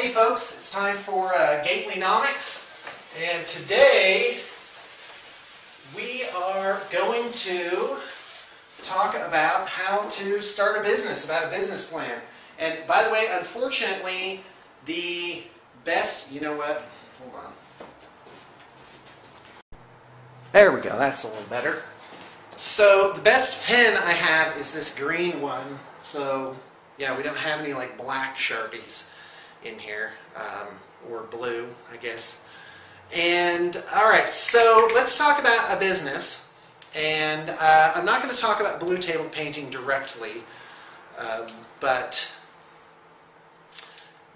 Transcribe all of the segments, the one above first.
Hey folks, it's time for Gatelynomics, and today we are going to talk about how to start a business, about a business plan. And by the way, unfortunately, the best, you know what, hold on. There we go, that's a little better. So the best pen I have is this green one. So yeah, we don't have any like black Sharpies in here, or blue, I guess. And alright, so let's talk about a business. And I'm not going to talk about blue table painting directly, but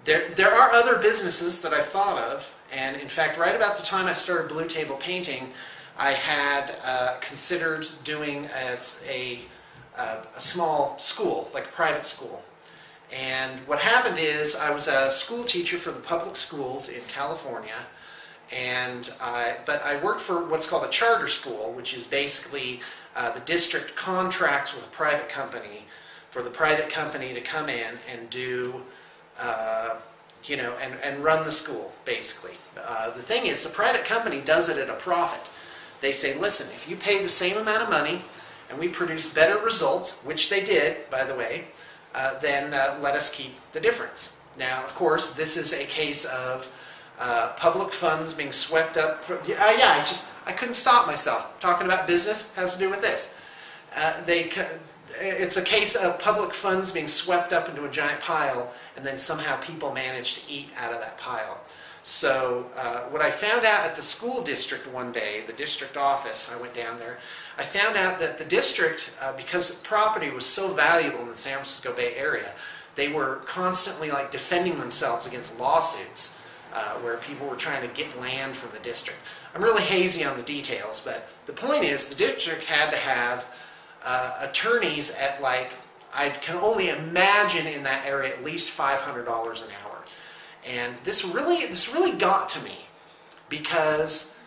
there are other businesses that I've thought of. And in fact, right about the time I started blue table painting, I had considered doing as a small school, like a private school. And what happened is I was a school teacher for the public schools in California, but I worked for what's called a charter school, which is basically the district contracts with a private company for the private company to come in and do, you know, and run the school, basically. The thing is, the private company does it at a profit. They say, listen, if you pay the same amount of money and we produce better results, which they did, by the way, then let us keep the difference. Now, of course, this is a case of public funds being swept up. I couldn't stop myself. Talking about business has to do with this. It's a case of public funds being swept up into a giant pile, and then somehow people manage to eat out of that pile. So what I found out at the school district one day, the district office, I went down there, I found out that the district, because property was so valuable in the San Francisco Bay Area, they were constantly like defending themselves against lawsuits where people were trying to get land from the district. I'm really hazy on the details, but the point is the district had to have attorneys at, like, I can only imagine in that area at least $500 an hour. And this really got to me because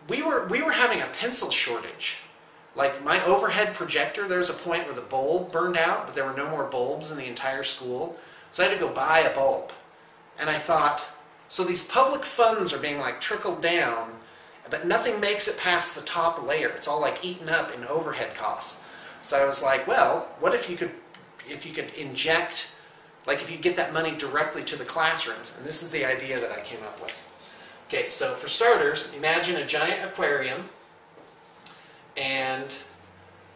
we were having a pencil shortage. Like my overhead projector, there was a point where the bulb burned out, but there were no more bulbs in the entire school. So I had to go buy a bulb. And I thought, so these public funds are being like trickled down, but nothing makes it past the top layer. It's all like eaten up in overhead costs. So I was like, well, what if you could inject, like if you get that money directly to the classrooms? And this is the idea that I came up with. Okay, so for starters, imagine a giant aquarium, and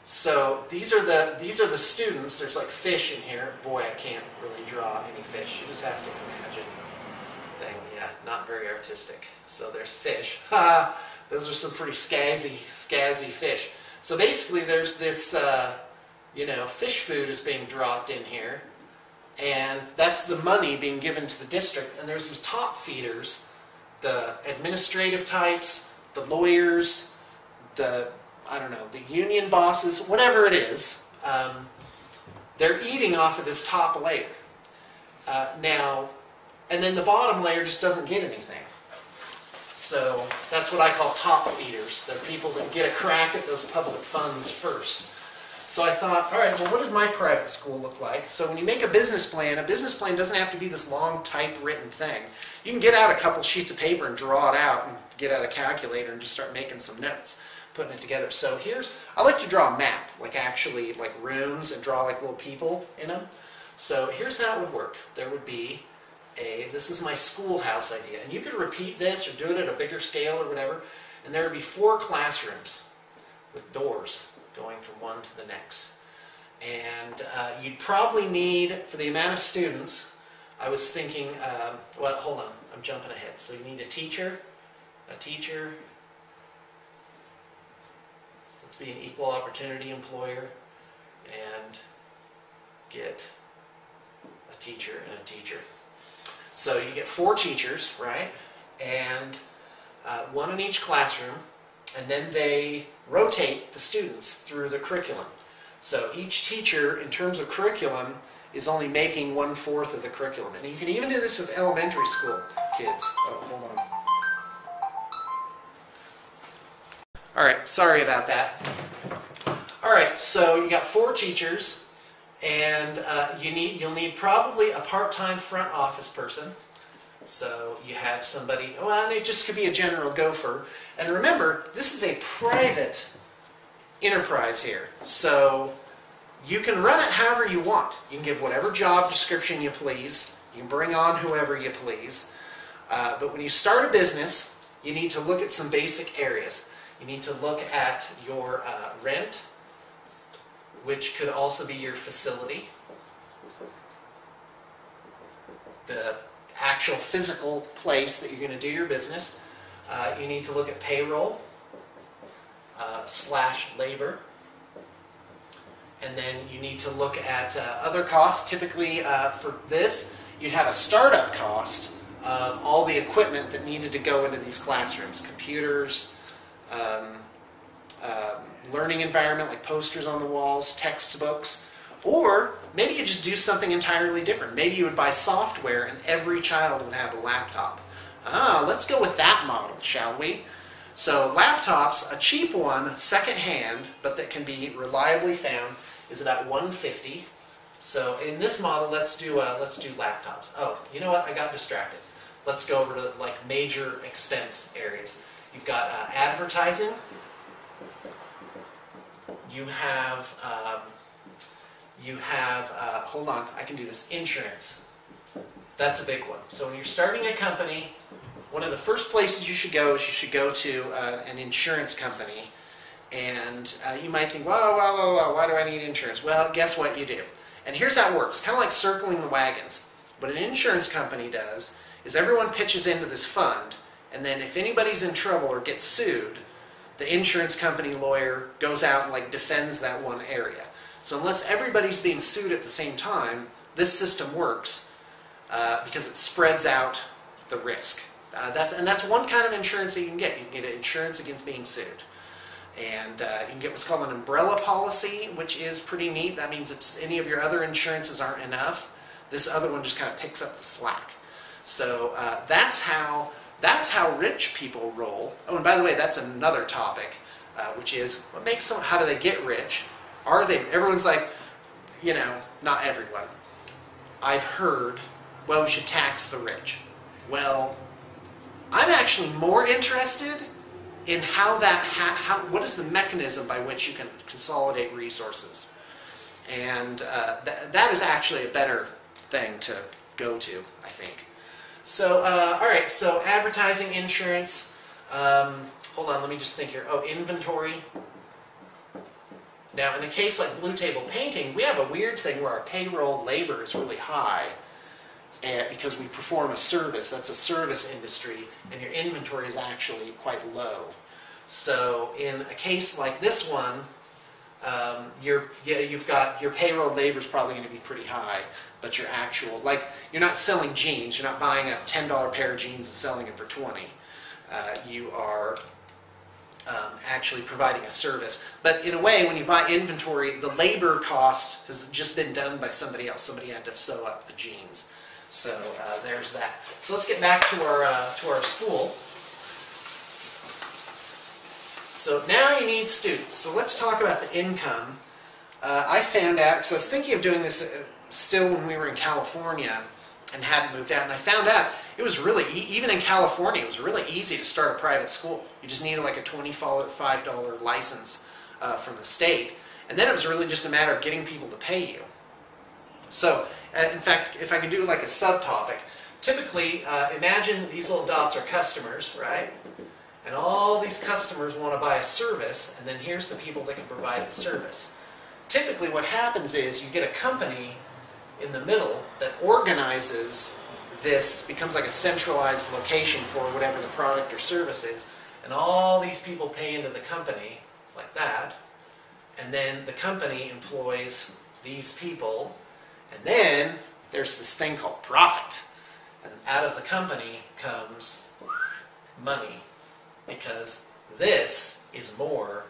so these are the students. There's like fish in here. Boy, I can't really draw any fish. You just have to imagine. Yeah, not very artistic. So there's fish. Those are some pretty scazzy fish. So basically, there's this, you know, fish food is being dropped in here. And that's the money being given to the district. And there's these top feeders, the administrative types, the lawyers, the, I don't know, the union bosses, whatever it is. They're eating off of this top layer. Now, and then the bottom layer just doesn't get anything. So that's what I call top feeders. They're people that get a crack at those public funds first. So I thought, all right, well, what does my private school look like? So when you make a business plan doesn't have to be this long typewritten thing. You can get out a couple sheets of paper and draw it out and get out a calculator and just start making some notes, putting it together. So I like to draw a map, like actually like rooms, and draw like little people in them. So here's how it would work. There would be this is my schoolhouse idea, and you could repeat this or do it at a bigger scale or whatever, and there would be 4 classrooms with doors going from one to the next. And you'd probably need, for the amount of students, I was thinking, well, hold on, I'm jumping ahead. So you need a teacher, let's be an equal opportunity employer, and get a teacher and a teacher. So you get 4 teachers, right? And 1 in each classroom, and then they rotate the students through the curriculum. So each teacher, in terms of curriculum, is only making 1/4 of the curriculum. And you can even do this with elementary school kids. Oh, hold on. All right, sorry about that. All right, so you got 4 teachers, and you'll need probably a part-time front office person. So you have somebody, well, and it just could be a general gopher. And remember, this is a private enterprise here. So you can run it however you want. You can give whatever job description you please. You can bring on whoever you please. But when you start a business, you need to look at some basic areas. You need to look at your rent, which could also be your facility, the actual physical place that you're going to do your business. You need to look at payroll / labor. And then you need to look at other costs. Typically for this, you'd have a startup cost of all the equipment that needed to go into these classrooms. Computers, learning environment like posters on the walls, textbooks. Or maybe you just do something entirely different. Maybe you would buy software and every child would have a laptop. Let's go with that model, shall we? So laptops, a cheap one, secondhand, but that can be reliably found, is about $150. So in this model, let's do laptops. Oh, you know what? I got distracted. Let's go over to like major expense areas. You've got advertising. You have hold on, I can do this. Insurance. That's a big one. So when you're starting a company, one of the first places you should go is you should go to an insurance company. And you might think, whoa, why do I need insurance? Well, guess what you do? And here's how it works, kind of like circling the wagons. What an insurance company does is everyone pitches into this fund, and then if anybody's in trouble or gets sued, the insurance company lawyer goes out and like defends that one area. So unless everybody's being sued at the same time, this system works because it spreads out the risk. That's one kind of insurance that you can get. You can get insurance against being sued. And you can get what's called an umbrella policy, which is pretty neat. That means if any of your other insurances aren't enough, this other one just kind of picks up the slack. So that's how rich people roll. Oh, and by the way, that's another topic, which is what makes someone, how do they get rich? Everyone's like, you know, not everyone. I've heard, well, we should tax the rich. Well, I'm actually more interested in what is the mechanism by which you can consolidate resources. And that is actually a better thing to go to, I think. So, all right, so advertising, insurance, hold on, let me just think here. Oh, inventory. Now, in a case like Blue Table Painting, we have a weird thing where our payroll labor is really high because we perform a service. That's a service industry, and your inventory is actually quite low. So in a case like this one, you've got your payroll labor is probably going to be pretty high, but your actual, like, you're not selling jeans. You're not buying a $10 pair of jeans and selling it for $20. You are actually providing a service. But in a way, when you buy inventory, the labor cost has just been done by somebody else. Somebody had to sew up the jeans. So there's that. So let's get back to our school. So now you need students. So let's talk about the income. I found out, because I was thinking of doing this still when we were in California and hadn't moved out, and I found out it was really, even in California, it was really easy to start a private school. You just needed like a $25 license from the state, and then it was really just a matter of getting people to pay you. So, in fact, if I can do like a subtopic, typically, imagine these little dots are customers, right? And all these customers want to buy a service, and then here's the people that can provide the service. Typically what happens is you get a company in the middle that organizes this, becomes like a centralized location for whatever the product or service is, and all these people pay into the company like that, and then the company employs these people, and then there's this thing called profit, and out of the company comes money, because this is more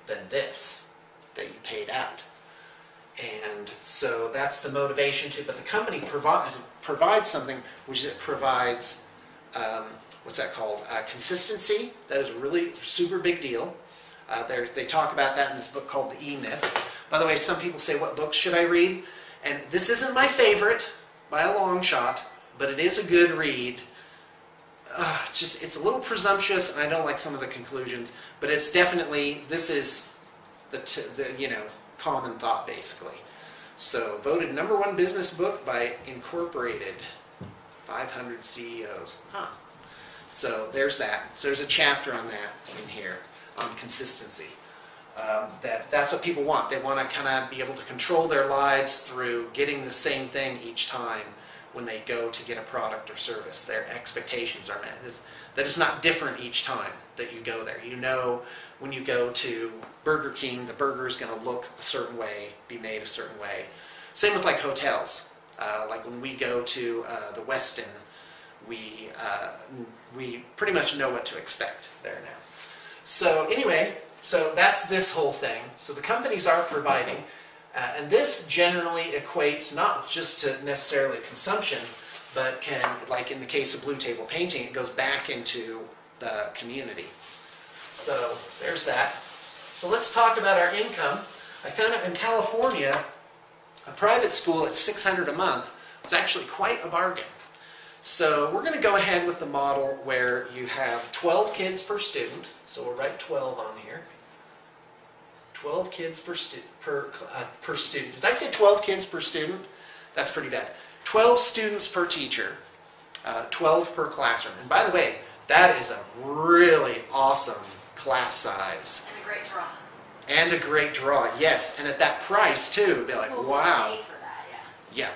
than this that you paid out. And so that's the motivation to, but the company provides something, which is it provides, what's that called? Consistency. That is a really super big deal. They talk about that in this book called The E-Myth. By the way, some people say, what books should I read? And this isn't my favorite by a long shot, but it is a good read. It's a little presumptuous, and I don't like some of the conclusions, but it's definitely, this is the you know, common thought, basically. So, voted #1 business book by Incorporated, 500 CEOs. Huh. So, there's that. So, there's a chapter on that in here, on consistency. That's what people want. They want to kind of be able to control their lives through getting the same thing each time when they go to get a product or service. Their expectations are met. That is not different each time that you go there. You know, when you go to Burger King, the burger is going to look a certain way, be made a certain way. Same with like hotels. Like when we go to the Westin, we pretty much know what to expect there now. So anyway, so that's this whole thing. So the companies are providing, and this generally equates not just to necessarily consumption, but can, like in the case of Blue Table Painting, it goes back into the community. So there's that. So let's talk about our income. I found out in California, a private school at $600 a month was actually quite a bargain. So we're going to go ahead with the model where you have 12 kids per student. So we'll write 12 on here. 12 kids per student. Did I say 12 kids per student? That's pretty bad. 12 students per teacher. 12 per classroom. And by the way, that is a really awesome class size. And a great draw. And a great draw, yes. And at that price, too. It'd be like, wow. Pay for that, yeah.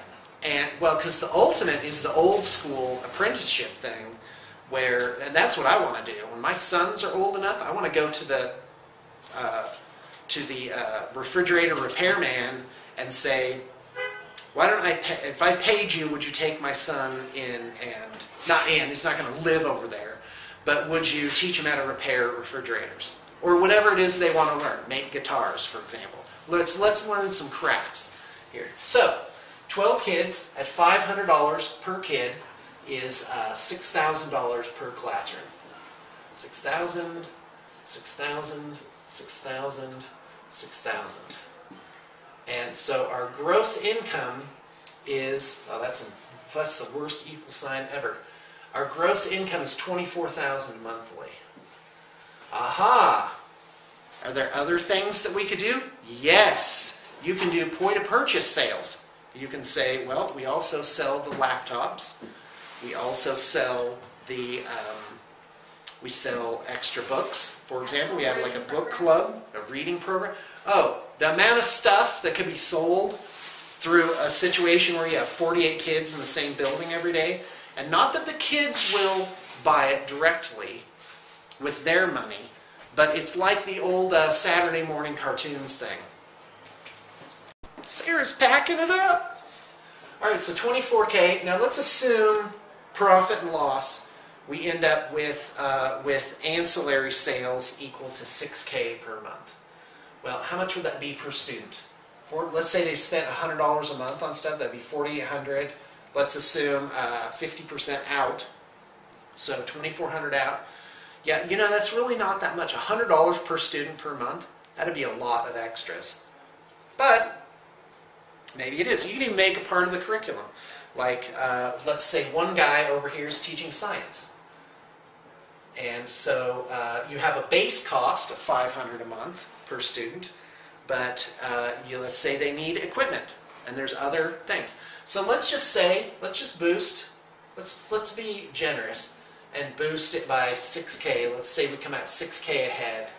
And, well, because the ultimate is the old school apprenticeship thing where, and that's what I want to do. When my sons are old enough, I want to go to the refrigerator repairman and say, why don't I pay, if I paid you, would you take my son in and, not in, he's not going to live over there, but would you teach him how to repair refrigerators? Or whatever it is they want to learn, make guitars, for example. Let's learn some crafts here. So, 12 kids at $500 per kid is $6,000 per classroom. 6,000, 6,000, 6,000, 6,000. And so our gross income is, oh, that's the worst equal sign ever. Our gross income is $24,000 monthly. Aha! Are there other things that we could do? Yes! You can do point-of-purchase sales. You can say, well, we also sell the laptops. We also sell the, we sell extra books. For example, we have like a book club, a reading program. Oh, the amount of stuff that could be sold through a situation where you have 48 kids in the same building every day. And not that the kids will buy it directly with their money, but it's like the old Saturday morning cartoons thing. Sarah's packing it up. All right, so 24K. Now let's assume profit and loss. We end up with ancillary sales equal to 6K per month. Well, how much would that be per student? Let's say they spent $100 a month on stuff. That'd be $4,800. Let's assume 50% out. So $2,400 out. Yeah, you know, that's really not that much. $100 per student per month. That'd be a lot of extras. But maybe it is. You can even make a part of the curriculum. Like, let's say one guy over here is teaching science. And so you have a base cost of $500 a month per student, but let's say they need equipment, and there's other things. So let's just say, let's just boost, let's be generous and boost it by 6K. Let's say we come out 6K ahead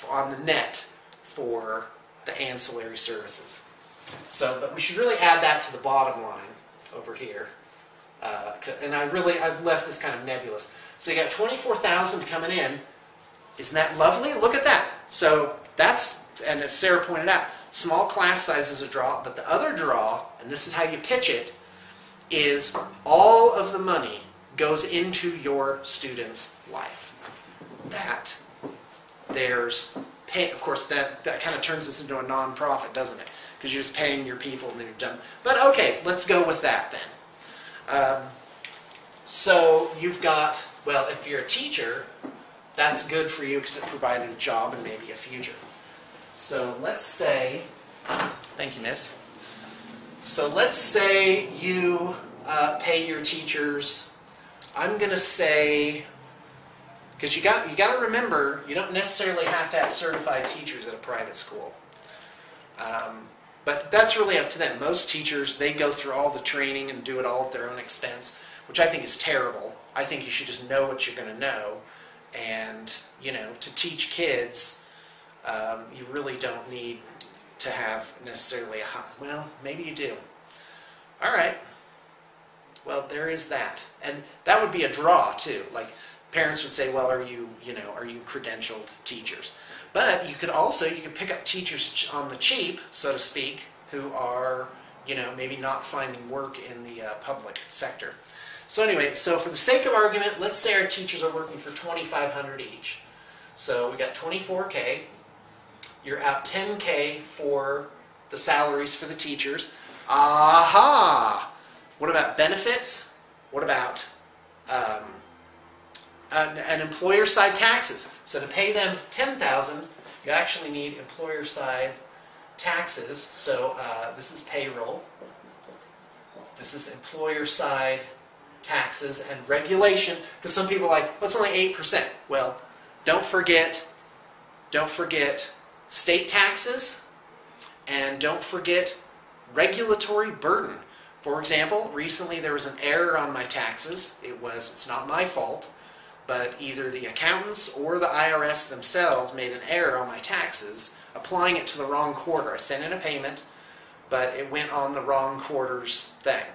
on the net for the ancillary services. So, but we should really add that to the bottom line over here. And I've left this kind of nebulous. So you got 24,000 coming in. Isn't that lovely? Look at that. So that's, and as Sarah pointed out, small class size is a draw, but the other draw, and this is how you pitch it, is all of the money goes into your student's life. That there's pay, of course that kind of turns this into a non-profit, doesn't it? Because you're just paying your people and then you're done. But okay, let's go with that then. So you've got, well, if you're a teacher, that's good for you because it provided a job and maybe a future. So let's say, thank you, miss. So let's say you pay your teachers. I'm going to say, because you got to remember, you don't necessarily have to have certified teachers at a private school. But that's really up to them. Most teachers, they go through all the training and do it all at their own expense, which I think is terrible. I think you should just know what you're going to know. And, you know, to teach kids, you really don't need to have necessarily a high, well, maybe you do. All right. Well, there is that. And that would be a draw, too. Like, parents would say, well, are you credentialed teachers? But you could pick up teachers on the cheap, so to speak, who are, maybe not finding work in the public sector. So anyway, so for the sake of argument, let's say our teachers are working for $2,500 each. So we got $24K. You're out $10K for the salaries for the teachers. Aha! What about benefits? What about an employer side taxes? So to pay them $10,000, you actually need employer side taxes. So this is payroll. This is employer side taxes and regulation. Because some people are like, well, it's only 8%. Well, don't forget state taxes, and don't forget regulatory burden. For example, recently there was an error on my taxes. It's not my fault, but either the accountants or the IRS themselves made an error on my taxes, applying it to the wrong quarter. I sent in a payment, but it went on the wrong quarter's thing.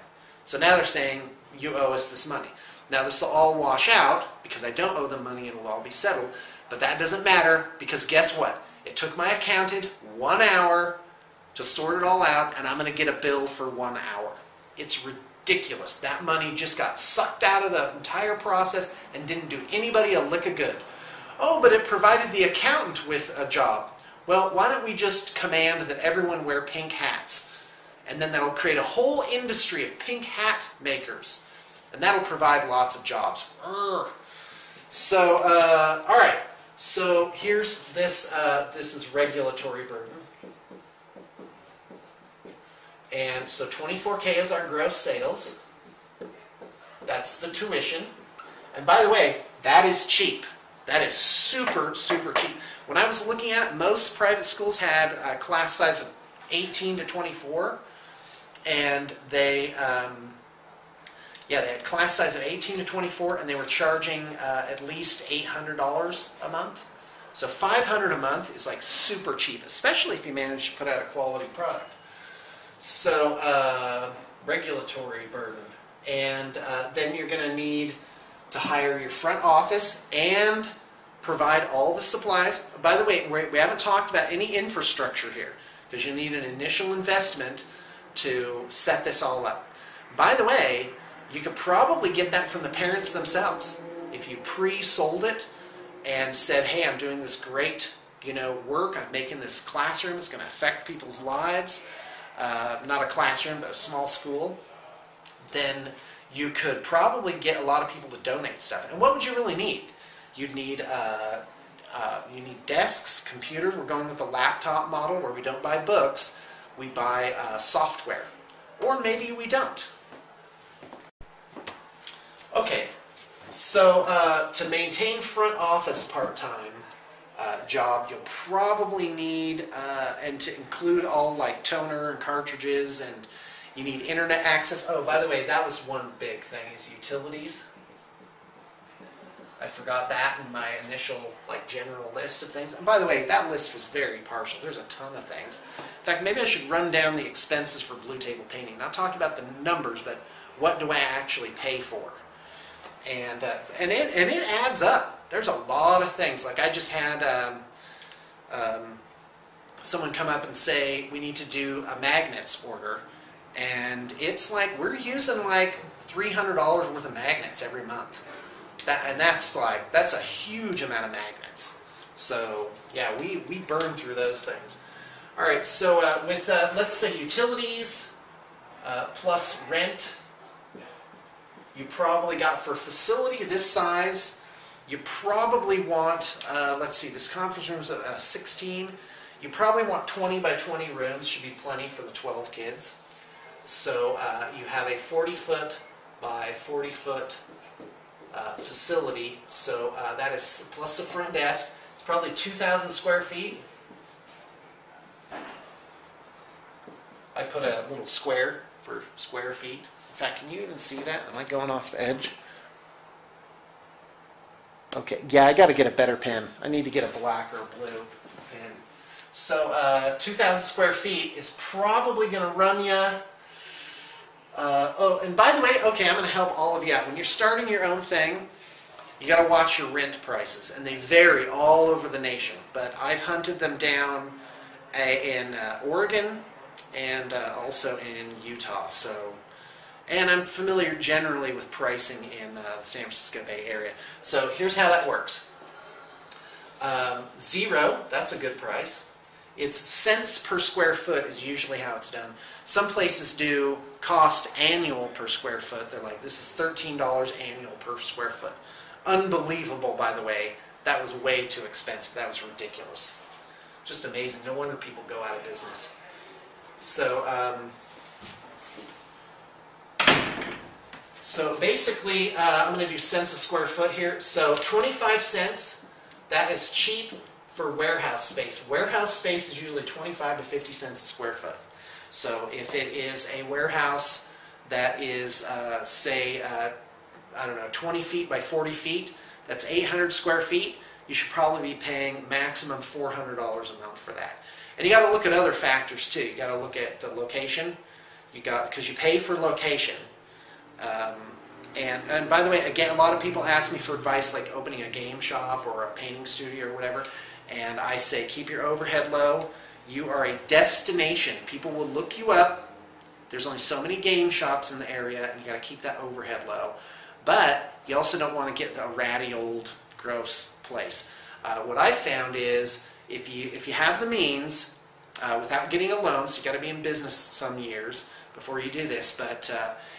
So now they're saying, you owe us this money. Now this will all wash out, because I don't owe them money, it'll all be settled, but that doesn't matter, because guess what? It took my accountant 1 hour to sort it all out, and I'm going to get a bill for 1 hour. It's ridiculous. That money just got sucked out of the entire process and didn't do anybody a lick of good. Oh, but it provided the accountant with a job. Well, why don't we just command that everyone wear pink hats? And then that'll create a whole industry of pink hat makers. And that'll provide lots of jobs. So, all right. So here's this. This is regulatory burden. And so 24K is our gross sales. That's the tuition. And by the way, that is cheap. That is super, super cheap. When I was looking at it, most private schools had a class size of 18 to 24. And they had class size of 18 to 24, and they were charging at least $800 a month. So $500 a month is like super cheap, especially if you manage to put out a quality product. So regulatory burden, and then you're going to need to hire your front office and provide all the supplies. By the way, we haven't talked about any infrastructure here, because you need an initial investment to set this all up. By the way, you could probably get that from the parents themselves. If you pre-sold it and said, hey, I'm doing this great work, I'm making this classroom, it's going to affect people's lives, not a classroom, but a small school, then you could probably get a lot of people to donate stuff. And what would you really need? You'd need you need desks, computers. We're going with the laptop model where we don't buy books, we buy software. Or maybe we don't. Okay, so to maintain front office part-time job, you'll probably need, and to include all like toner and cartridges, and you need internet access. Oh, by the way, that was one big thing, is utilities. I forgot that in my initial general list of things. And by the way, that list was very partial. There's a ton of things. In fact, maybe I should run down the expenses for Blue Table Painting. Not talking about the numbers, but what do I actually pay for? And it adds up. There's a lot of things. Like I just had someone come up and say we need to do a magnets order, and it's like we're using like $300 worth of magnets every month. That's a huge amount of magnets. So yeah, we burn through those things. All right, so with let's say utilities plus rent, you probably got, for a facility this size, you probably want, let's see, this conference room is 16. You probably want 20 by 20 rooms, should be plenty for the 12 kids. So you have a 40-foot by 40-foot facility. So that is plus the front desk. It's probably 2,000 square feet. I put a little square for square feet. In fact, can you even see that? Am I going off the edge? Okay, yeah, I got to get a better pen. I need to get a black or a blue pen. So 2,000 square feet is probably going to run you. Oh, and by the way, okay, I'm going to help all of you out. When you're starting your own thing, you got to watch your rent prices, and they vary all over the nation. But I've hunted them down in Oregon and also in Utah. So, and I'm familiar generally with pricing in the San Francisco Bay Area. So here's how that works. Zero, that's a good price. It's cents per square foot is usually how it's done. Some places do cost annual per square foot. They're like, this is $13 annual per square foot. Unbelievable, by the way. That was way too expensive. That was ridiculous. Just amazing. No wonder people go out of business. So, basically, I'm going to do cents a square foot here. So 25 cents, that is cheap for warehouse space. Warehouse space is usually 25 to 50 cents a square foot. So if it is a warehouse that is, say, I don't know, 20 feet by 40 feet, that's 800 square feet, you should probably be paying maximum $400 a month for that. And you got to look at other factors too. You got to look at the location. Because you pay for location. And by the way, again, a lot of people ask me for advice like opening a game shop or a painting studio or whatever. And I say, keep your overhead low. You are a destination. People will look you up. There's only so many game shops in the area, and you got to keep that overhead low. But you also don't want to get the ratty old gross place. What I've found is if you have the means, without getting a loan, so you got to be in business some years before you do this, but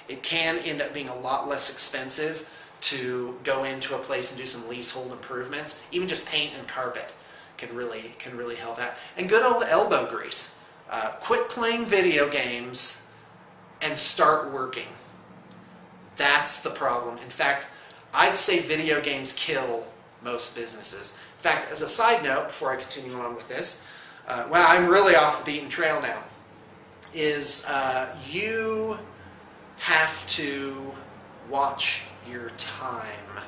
it can end up being a lot less expensive to go into a place and do some leasehold improvements. Even just paint and carpet can really help out. And good old elbow grease. Quit playing video games and start working. That's the problem. In fact, I'd say video games kill most businesses. In fact, as a side note, before I continue on with this, well, I'm really off the beaten trail now, is you have to watch your time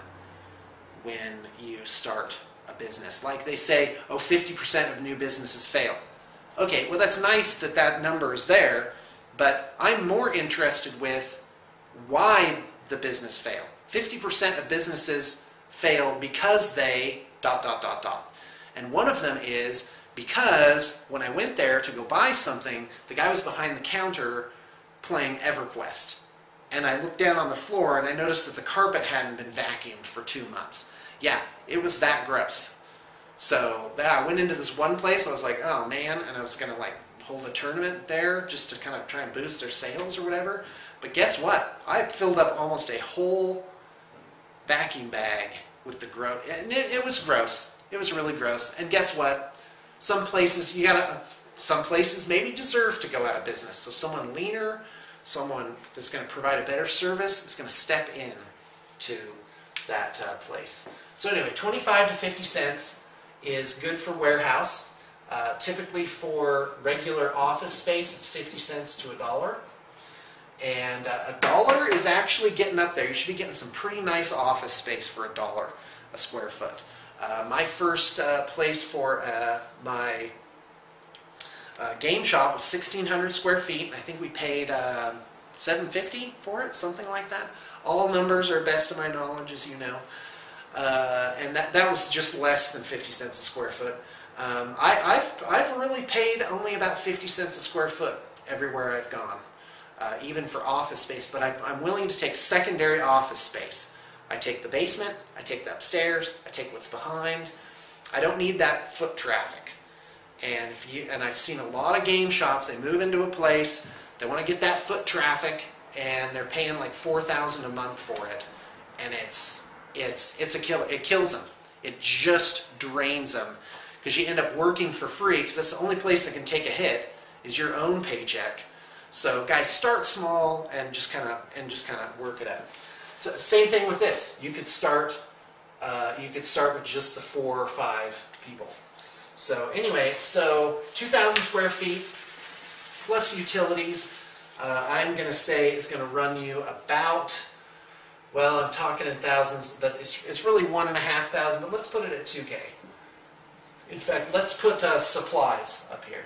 when you start a business. Like they say, oh, 50% of new businesses fail. Okay, well that's nice that that number is there, but I'm more interested with why the business failed. 50% of businesses fail because they ... And one of them is because when I went there to go buy something, the guy was behind the counter playing EverQuest. And I looked down on the floor and I noticed that the carpet hadn't been vacuumed for 2 months. Yeah, it was that gross. So I went into this one place, I was like, oh man, and I was going to like hold a tournament there just to kind of try and boost their sales or whatever. But guess what? I filled up almost a whole vacuum bag with the gross, and it was gross. It was really gross. And guess what? Some places some places maybe deserve to go out of business. So someone leaner, someone that's going to provide a better service is going to step in to that place. So anyway, 25 to 50 cents is good for warehouse. Typically for regular office space, it's 50 cents to $1. And $1 is actually getting up there. You should be getting some pretty nice office space for $1 a square foot. My first place for my game shop was 1,600 square feet. I think we paid $750 for it, something like that. All numbers are best of my knowledge, as you know. And that was just less than 50 cents a square foot. I've really paid only about 50 cents a square foot everywhere I've gone, even for office space. But I'm willing to take secondary office space. I take the basement, I take the upstairs, I take what's behind. I don't need that foot traffic. And I've seen a lot of game shops, they move into a place, they want to get that foot traffic, and they're paying like $4,000 a month for it. And it's a killer. It kills them. It just drains them. Because you end up working for free, because that's the only place that can take a hit, is your own paycheck. So guys, start small and just kind of work it out. So same thing with this. You could start with just the 4 or 5 people. So anyway, so 2,000 square feet plus utilities. I'm going to say is going to run you about, well, I'm talking in thousands, but it's really 1,500, but let's put it at 2K. In fact, let's put supplies up here.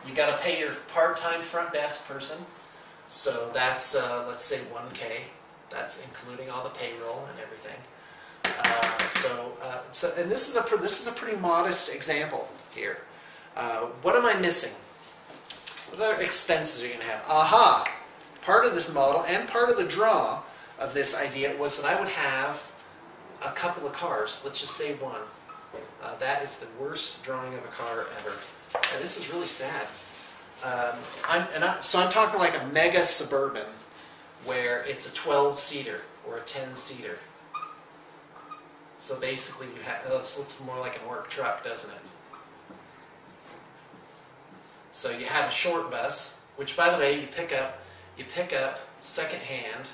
You got to pay your part-time front desk person, so that's let's say 1K. That's including all the payroll and everything. And this is a pretty modest example here. What am I missing? What other expenses are you going to have? Aha! Part of this model and part of the draw of this idea was that I would have a couple of cars. Let's just say one. That is the worst drawing of a car ever. And this is really sad. So I'm talking like a mega suburban where it's a 12-seater or a 10-seater. So basically, this looks more like an work truck, doesn't it? So you have a short bus, which, by the way, you pick up secondhand.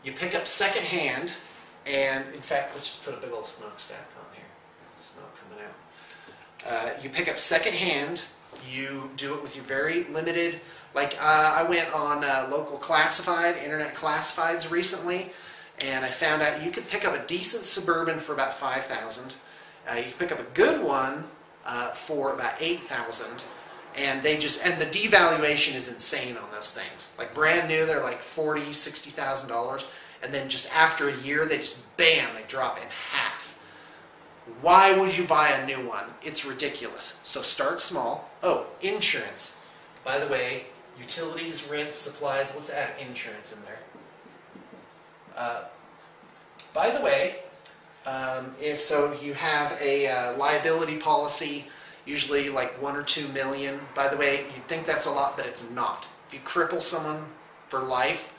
You pick up secondhand, and in fact, let's just put a big old smokestack on here. Smoke coming out. You pick up secondhand. You do it with your very limited. Like I went on local classified, internet classifieds recently, and I found out you could pick up a decent Suburban for about $5,000. You can pick up a good one for about $8,000, and the devaluation is insane on those things. Like brand new, they're like $40,000, $60,000, and then just after a year, they just bam, they drop in half. Why would you buy a new one? It's ridiculous. So start small. Oh, insurance. By the way, utilities, rent, supplies. Let's add insurance in there. By the way, so you have a liability policy, usually like 1 or 2 million. By the way, you think that's a lot, but it's not. If you cripple someone for life,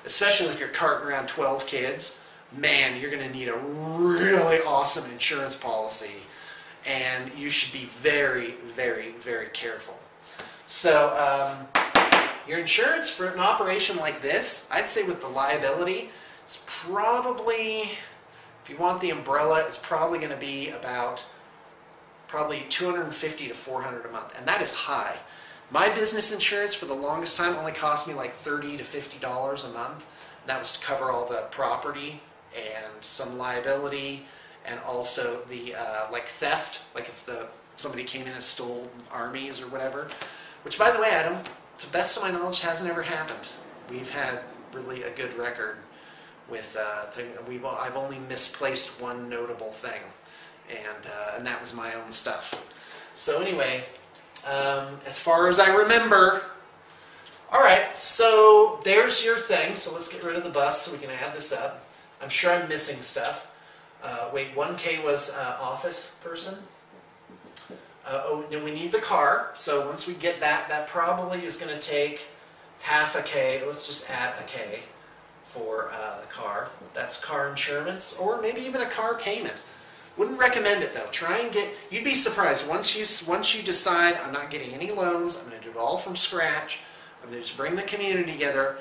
especially if you're carting around 12 kids, man, you're going to need a really awesome insurance policy, and you should be very, very, very careful. So your insurance for an operation like this, I'd say with the liability, it's probably, if you want the umbrella, it's probably going to be about $250 to $400 a month, and that is high. My business insurance for the longest time only cost me like $30 to $50 a month. And that was to cover all the property and some liability, and also the like theft, like if somebody came in and stole armies or whatever. Which, by the way, to the best of my knowledge, hasn't ever happened. We've had really a good record with I've only misplaced one notable thing, and that was my own stuff. So anyway, as far as I remember, all right. So there's your thing. So let's get rid of the bus so we can add this up. I'm sure I'm missing stuff. Wait, 1K was office person. Oh, no, we need the car. So once we get that, that probably is going to take half a K. Let's just add a K for the car. That's car insurance, or maybe even a car payment. Wouldn't recommend it though. Try and you'd be surprised once you decide I'm not getting any loans, I'm going to do it all from scratch, I'm going to just bring the community together.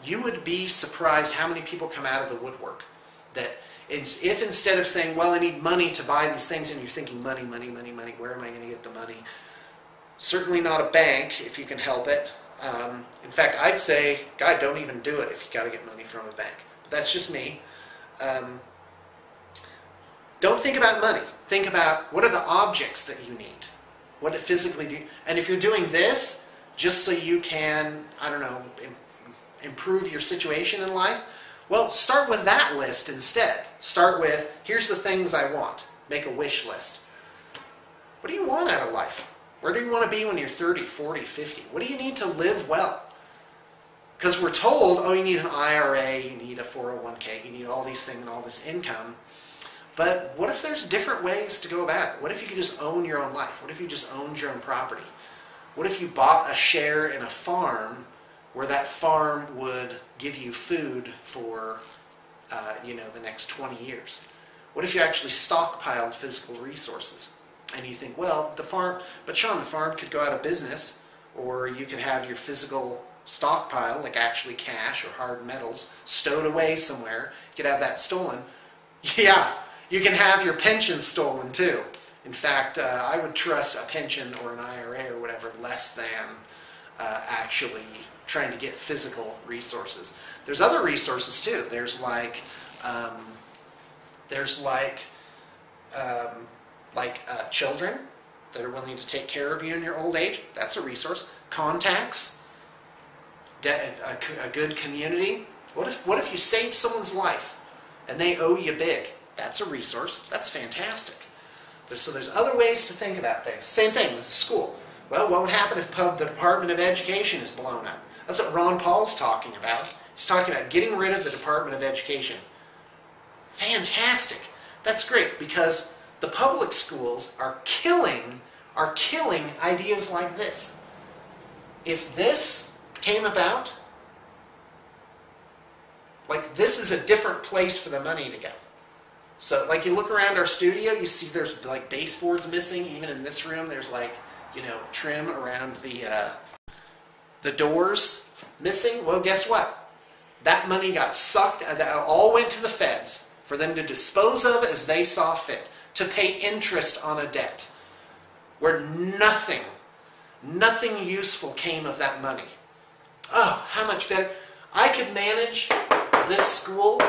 You would be surprised how many people come out of the woodwork. That if instead of saying, well, I need money to buy these things, and you're thinking money, money, money, money, where am I going to get the money? Certainly not a bank if you can help it. In fact, I'd say, God, don't even do it if you got to get money from a bank. But that's just me. Don't think about money. Think about what are the objects that you need. What it physically do. And if you're doing this just so you can, I don't know, improve your situation in life, well, start with that list instead. Start with, here's the things I want. Make a wish list. What do you want out of life? Where do you want to be when you're 30, 40, 50? What do you need to live well? Because we're told, oh, you need an IRA, you need a 401k, you need all these things and all this income. But what if there's different ways to go about it? What if you could just own your own life? What if you just owned your own property? What if you bought a share in a farm where that farm would give you food for the next 20 years? What if you actually stockpiled physical resources? And you think, well, the farm, but Sean, the farm could go out of business, or you could have your physical stockpile, like actually cash or hard metals, stowed away somewhere. You could have that stolen. Yeah, you can have your pension stolen too. In fact, I would trust a pension or an IRA or whatever less than actually trying to get physical resources. There's other resources too. There's like children that are willing to take care of you in your old age. That's a resource. Contacts, a good community. What if you save someone's life and they owe you big? That's a resource. That's fantastic. So there's other ways to think about things. Same thing with the school. Well, what would happen if the Department of Education is blown up? That's what Ron Paul's talking about. He's talking about getting rid of the Department of Education. Fantastic. That's great, because the public schools are killing ideas like this. If this came about, like, this is a different place for the money to go. So, like, you look around our studio, you see there's like baseboards missing. Even in this room, there's like, you know, trim around the doors missing. Well, guess what? That money got sucked, that all went to the feds for them to dispose of as they saw fit, to pay interest on a debt where nothing useful came of that money. Oh, how much better. I could manage this school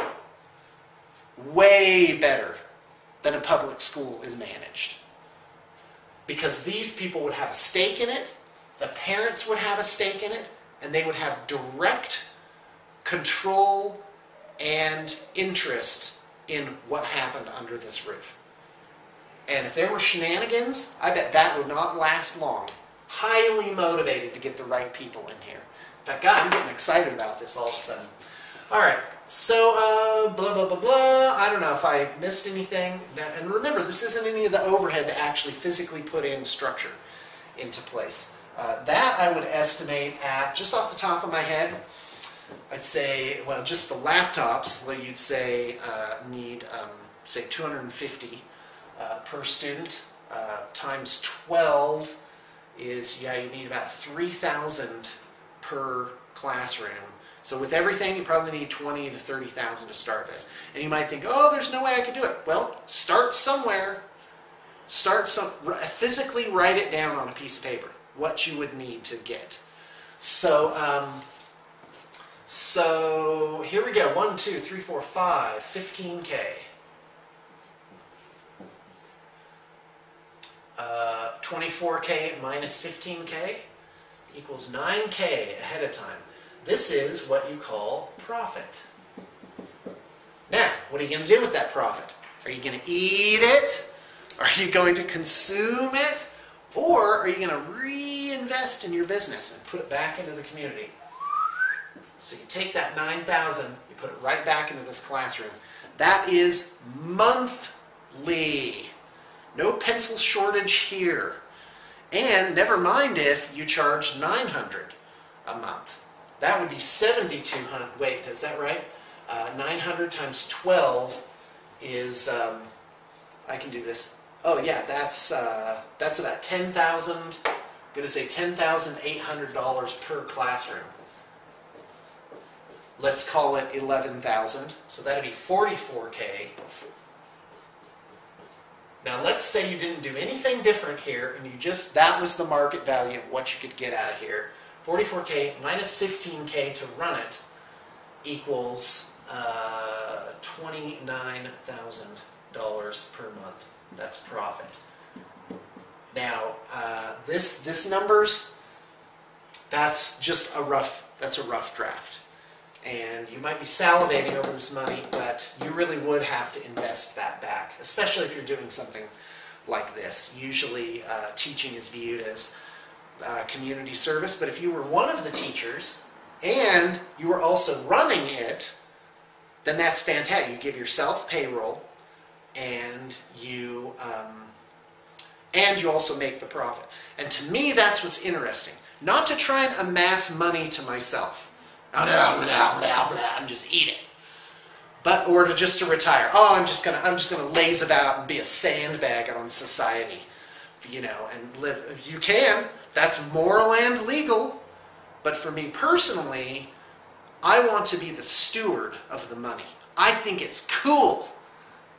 way better than a public school is managed. Because these people would have a stake in it, the parents would have a stake in it, and they would have direct control and interest in what happened under this roof. And if there were shenanigans, I bet that would not last long. Highly motivated to get the right people in here. In fact, God, I'm getting excited about this all of a sudden. All right, so blah, blah, blah, blah. I don't know if I missed anything. And remember, this isn't any of the overhead to actually physically put in structure into place. That I would estimate at, just off the top of my head, I'd say, well, just the laptops, well, you'd say need, say, 250 per student. Times 12 is, yeah, you need about 3,000 per classroom. So with everything, you probably need 20 to 30,000 to start this. And you might think, oh, there's no way I could do it. Well, start somewhere. Physically write it down on a piece of paper, what you would need to get. So, so here we go. 1, 2, 3, 4, 5, 15K. 24K minus 15K equals 9K ahead of time. This is what you call profit. Now, what are you going to do with that profit? Are you going to eat it? Are you going to consume it? Or are you going to reinvest in your business and put it back into the community? So you take that 9,000, you put it right back into this classroom. That is monthly. No pencil shortage here. And never mind if you charge $900 a month. That would be 7,200. Wait, is that right? 900 times 12 is, I can do this. Oh yeah, that's about 10,000. I'm going to say $10,800 per classroom. Let's call it 11,000. So that'd be 44K. Now let's say you didn't do anything different here, and you just, that was the market value of what you could get out of here. 44K minus 15K to run it equals $29,000 per month. That's profit. Now this numbers, that's just a rough draft. And you might be salivating over this money, but you really would have to invest that back, especially if you're doing something like this. Usually teaching is viewed as community service, but if you were one of the teachers and you were also running it, then that's fantastic. You give yourself payroll, and you also make the profit. And to me, that's what's interesting. Not to try and amass money to myself. Blah, blah, blah, blah, and just eat it. But, or just to retire. Oh, I'm just gonna laze about and be a sandbag on society. you know, and live. You can. That's moral and legal. But for me personally, I want to be the steward of the money. I think it's cool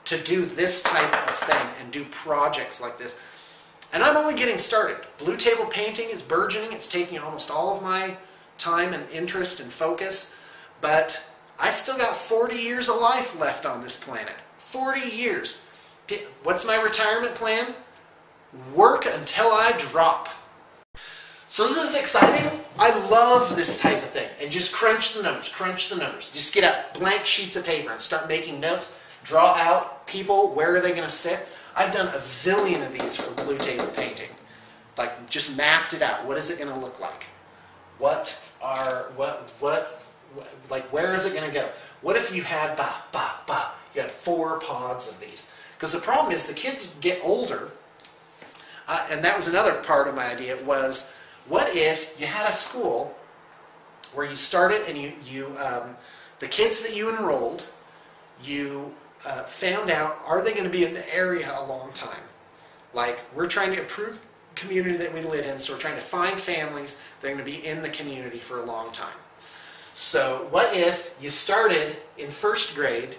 to do this type of thing and do projects like this. And I'm only getting started. Blue table painting is burgeoning. It's taking almost all of my time and interest and focus. But I still got 40 years of life left on this planet. 40 years. What's my retirement plan? Work until I drop. So isn't this exciting? I love this type of thing. And just crunch the numbers, crunch the numbers. Just get out blank sheets of paper and start making notes. Draw out people, where are they going to sit? I've done a zillion of these for blue table painting. Like, just mapped it out. What is it going to look like? Like, where is it going to go? What if you had, you had 4 pods of these? Because the problem is the kids get older, and that was another part of my idea, was what if you had a school where you started and the kids that you enrolled, you found out, are they going to be in the area a long time? Like, we're trying to improve the community that we live in, so we're trying to find families that are going to be in the community for a long time. So what if you started in first grade,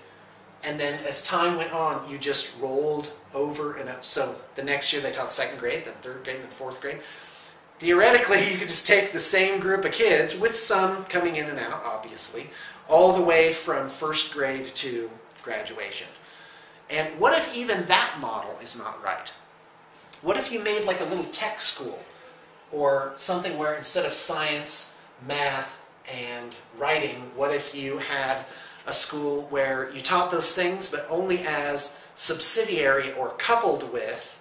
and then as time went on, you just rolled over and up. So the next year they taught second grade, then third grade, then fourth grade. Theoretically, you could just take the same group of kids, with some coming in and out, obviously, all the way from first grade to graduation. And what if even that model is not right? What if you made like a little tech school, or something where instead of science, math, and writing, what if you had a school where you taught those things, but only as subsidiary or coupled with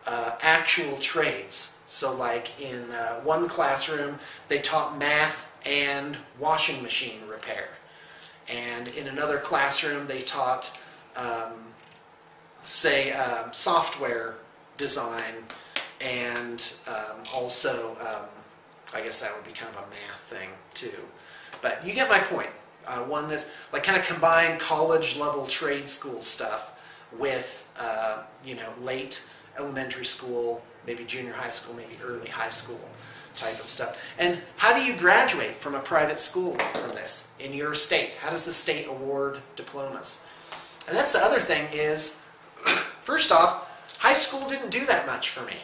actual trades? So like in one classroom, they taught math and washing machine repair. And in another classroom, they taught, say, software design, and also, I guess that would be kind of a math thing too. But you get my point. One that's like kind of combined college level trade school stuff with, you know, late elementary school, maybe junior high school, maybe early high school type of stuff. And how do you graduate from a private school from this in your state? How does the state award diplomas? And that's the other thing is, first off, high school didn't do that much for me.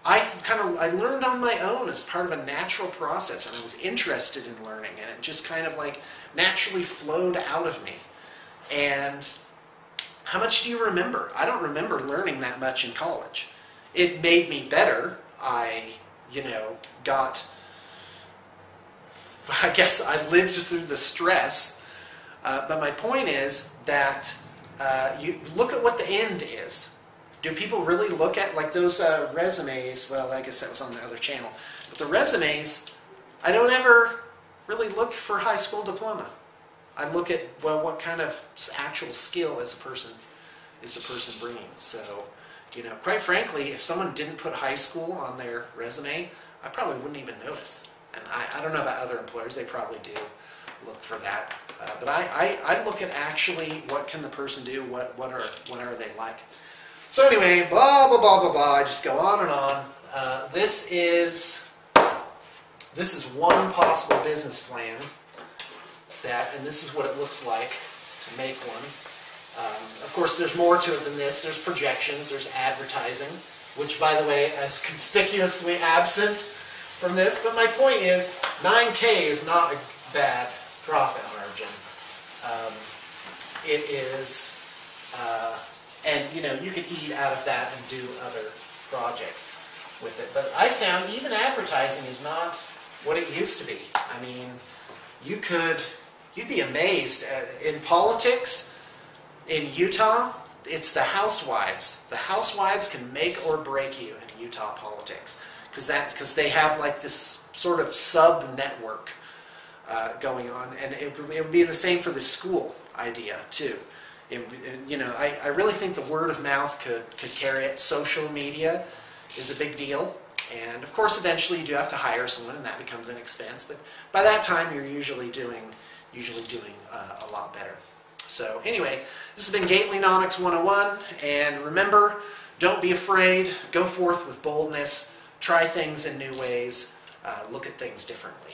I learned on my own as part of a natural process, and I was interested in learning, and it just kind of like naturally flowed out of me. And how much do you remember? I don't remember learning that much in college. It made me better. I, you know, I guess I lived through the stress. But my point is that you look at what the end is. Do people really look at, like those resumes? Well, I guess that was on the other channel. But the resumes, I don't ever really look for high school diploma. I look at, well, what kind of actual skill is the person bringing. So, you know, quite frankly, if someone didn't put high school on their resume, I probably wouldn't even notice. And I don't know about other employers, they probably do look for that. But I look at actually what can the person do, what are they like. So anyway, blah, blah, blah, blah, blah. I just go on and on. This is one possible business plan, and this is what it looks like to make one. Of course, there's more to it than this. There's projections, there's advertising, which, by the way, is conspicuously absent from this. But my point is, 9K is not a bad profit margin. It is... and, you know, you could eat out of that and do other projects with it. But I found even advertising is not what it used to be. I mean, you'd be amazed. In politics, in Utah, it's the housewives. The housewives can make or break you in Utah politics. Because they have like this sort of sub-network going on. And it would be the same for the school idea, too. You know, I really think the word of mouth could carry it. Social media is a big deal, and of course eventually you do have to hire someone, and that becomes an expense. But by that time you're usually doing a lot better. So anyway, this has been Gatelynomics 101, and remember, don't be afraid. Go forth with boldness. Try things in new ways. Look at things differently.